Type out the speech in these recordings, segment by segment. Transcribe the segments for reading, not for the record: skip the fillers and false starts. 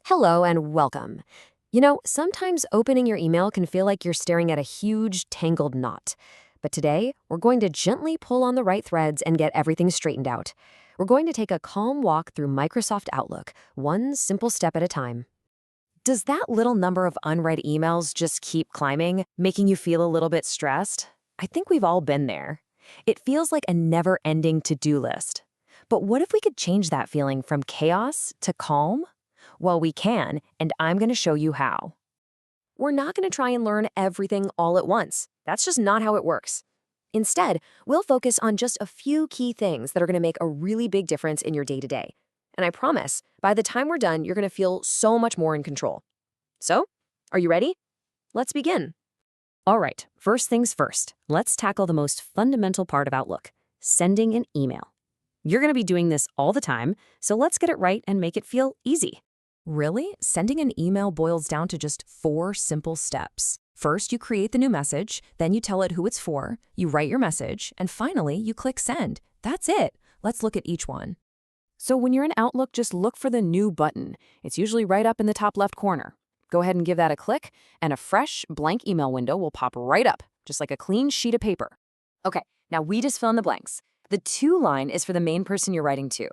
Hello and welcome. Sometimes opening your email can feel like you're staring at a huge, tangled knot. But today, we're going to gently pull on the right threads and get everything straightened out. We're going to take a calm walk through Microsoft Outlook, one simple step at a time. Does that little number of unread emails just keep climbing, making you feel a little bit stressed? I think we've all been there. It feels like a never-ending to-do list. But what if we could change that feeling from chaos to calm? Well, we can, and I'm going to show you how. We're not going to try and learn everything all at once. That's just not how it works. Instead, we'll focus on just a few key things that are going to make a really big difference in your day-to-day. And I promise, by the time we're done, you're going to feel so much more in control. So, are you ready? Let's begin. All right, first things first. Let's tackle the most fundamental part of Outlook, sending an email. You're going to be doing this all the time, so let's get it right and make it feel easy. Really? Sending an email boils down to just 4 simple steps. First, you create the new message, then you tell it who it's for, you write your message, and finally, you click send. That's it. Let's look at each one. So when you're in Outlook, just look for the new button. It's usually right up in the top left corner. Go ahead and give that a click, and a fresh, blank email window will pop right up, just like a clean sheet of paper. Okay, now we just fill in the blanks. The to line is for the main person you're writing to.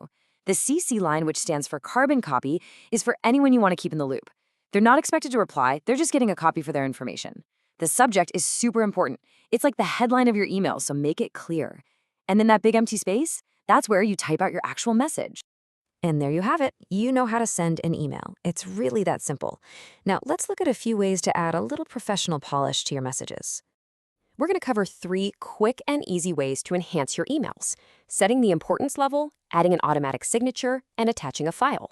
The CC line, which stands for carbon copy, is for anyone you want to keep in the loop. They're not expected to reply, they're just getting a copy for their information. The subject is super important. It's like the headline of your email, so make it clear. And then that big empty space, that's where you type out your actual message. And there you have it. You know how to send an email. It's really that simple. Now, let's look at a few ways to add a little professional polish to your messages. We're going to cover 3 quick and easy ways to enhance your emails: setting the importance level, adding an automatic signature, and attaching a file.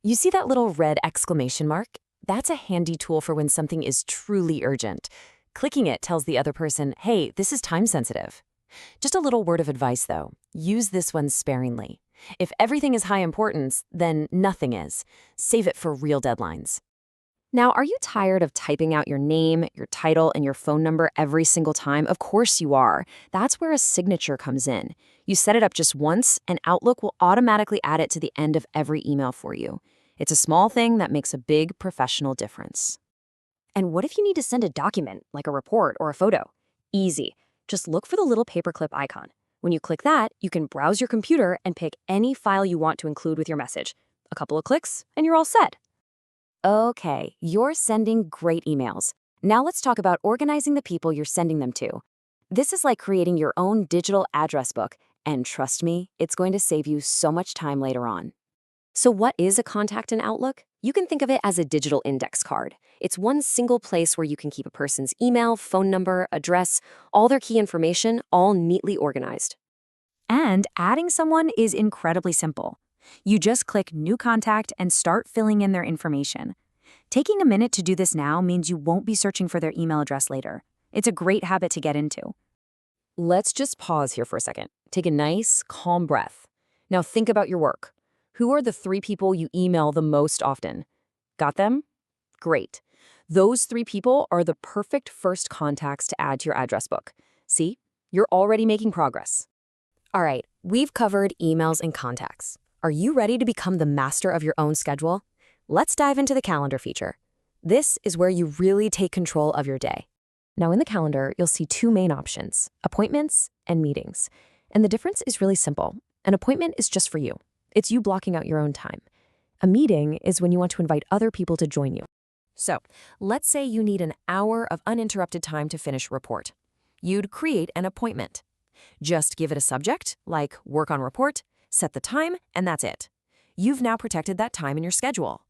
You see that little red exclamation mark? That's a handy tool for when something is truly urgent. Clicking it tells the other person, hey, this is time sensitive. Just a little word of advice, though. Use this one sparingly. If everything is high importance, then nothing is. Save it for real deadlines. Now, are you tired of typing out your name, your title, and your phone number every single time? Of course you are. That's where a signature comes in. You set it up just once, and Outlook will automatically add it to the end of every email for you. It's a small thing that makes a big professional difference. And what if you need to send a document, like a report or a photo? Easy. Just look for the little paperclip icon. When you click that, you can browse your computer and pick any file you want to include with your message. A couple of clicks, and you're all set. Okay, you're sending great emails. Now let's talk about organizing the people you're sending them to. This is like creating your own digital address book, and trust me, it's going to save you so much time later on. So what is a contact in Outlook? You can think of it as a digital index card. It's one single place where you can keep a person's email, phone number, address, all their key information, all neatly organized. And adding someone is incredibly simple. You just click New Contact and start filling in their information. Taking a minute to do this now means you won't be searching for their email address later. It's a great habit to get into. Let's just pause here for a second. Take a nice, calm breath. Now think about your work. Who are the 3 people you email the most often? Got them? Great. Those 3 people are the perfect first contacts to add to your address book. See? You're already making progress. All right, we've covered emails and contacts. Are you ready to become the master of your own schedule? Let's dive into the calendar feature. This is where you really take control of your day. Now in the calendar, you'll see 2 main options, appointments and meetings. And the difference is really simple. An appointment is just for you. It's you blocking out your own time. A meeting is when you want to invite other people to join you. So let's say you need an hour of uninterrupted time to finish a report. You'd create an appointment. Just give it a subject, like work on report, set the time, and that's it. You've now protected that time in your schedule.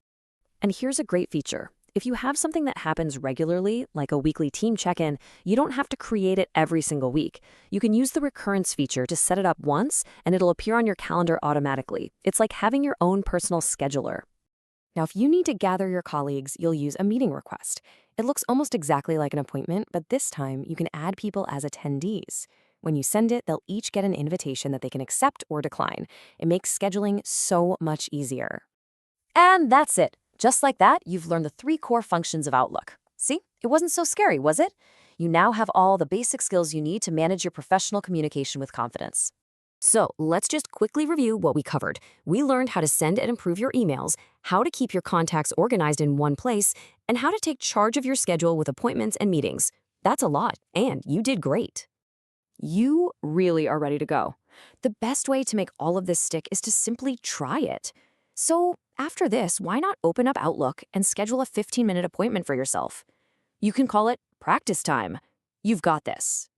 And here's a great feature. If you have something that happens regularly, like a weekly team check-in, you don't have to create it every single week. You can use the recurrence feature to set it up once, and it'll appear on your calendar automatically. It's like having your own personal scheduler. Now, if you need to gather your colleagues, you'll use a meeting request. It looks almost exactly like an appointment, but this time you can add people as attendees. When you send it, they'll each get an invitation that they can accept or decline. It makes scheduling so much easier. And that's it. Just like that, you've learned the 3 core functions of Outlook. See, it wasn't so scary, was it? You now have all the basic skills you need to manage your professional communication with confidence. So let's just quickly review what we covered. We learned how to send and improve your emails, how to keep your contacts organized in one place, and how to take charge of your schedule with appointments and meetings. That's a lot, and you did great. You really are ready to go. The best way to make all of this stick is to simply try it. So after this, why not open up Outlook and schedule a 15-minute appointment for yourself? You can call it practice time. You've got this.